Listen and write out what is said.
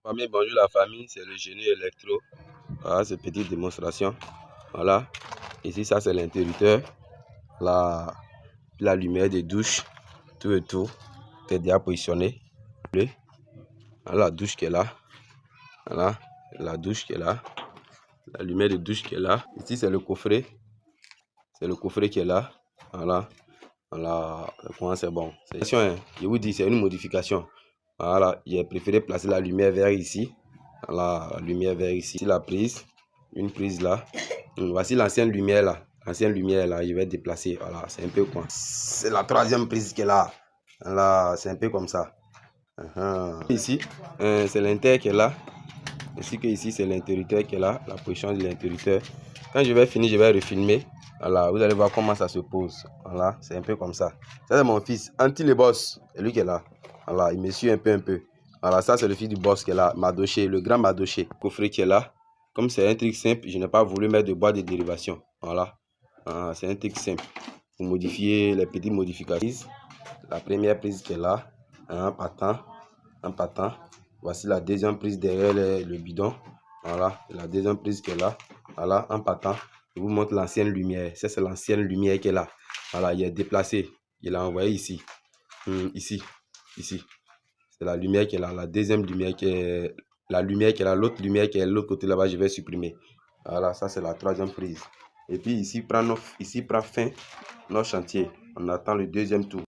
Famille, bonjour la famille, c'est le génie électro. Voilà, cette petite démonstration. Voilà, ici ça c'est l'interrupteur, la lumière de douche, tout et tout, qui est déjà positionné. Voilà, la douche qui est là. Voilà, la douche qui est là. La lumière de douche qui est là. Ici c'est le coffret. C'est le coffret qui est là. Voilà. Voilà, comment c'est bon. Je vous dis, c'est une modification. Voilà, j'ai préféré placer la lumière vers ici. Voilà, la lumière vers ici. La prise, une prise là. Voici l'ancienne lumière là. L'ancienne lumière là, je vais déplacer. Voilà, c'est un peu quoi. C'est la troisième prise qui est là. Voilà, c'est un peu comme ça. Ici, c'est l'inter qui est là. Ainsi que ici, c'est l'interrupteur qui est là. La position de l'interrupteur. Quand je vais finir, je vais refilmer. Voilà, vous allez voir comment ça se pose. Voilà, c'est un peu comme ça. Ça, c'est mon fils, Anti le boss. C'est lui qui est là. Voilà, il me suit un peu. Voilà, ça, c'est le fils du boss qui est là. Madoché, le grand Madoché. Coffret qui est là. Comme c'est un truc simple, je n'ai pas voulu mettre de boîte de dérivation. Voilà. C'est un truc simple. Pour modifier les petites modifications. La première prise qui est là. Un patent. Voici la deuxième prise derrière le bidon. Voilà, la deuxième prise qui est là. Voilà, en partant. Je vous montre l'ancienne lumière. Ça, c'est l'ancienne lumière qui est là. Voilà, il est déplacé. Il l'a envoyé ici. Ici. C'est la lumière qui est là. La deuxième lumière qui est... La lumière qui est là. L'autre lumière qui est de l'autre côté là-bas, je vais supprimer. Voilà, ça, c'est la troisième prise. Et puis ici prend fin notre chantier. On attend le deuxième tour.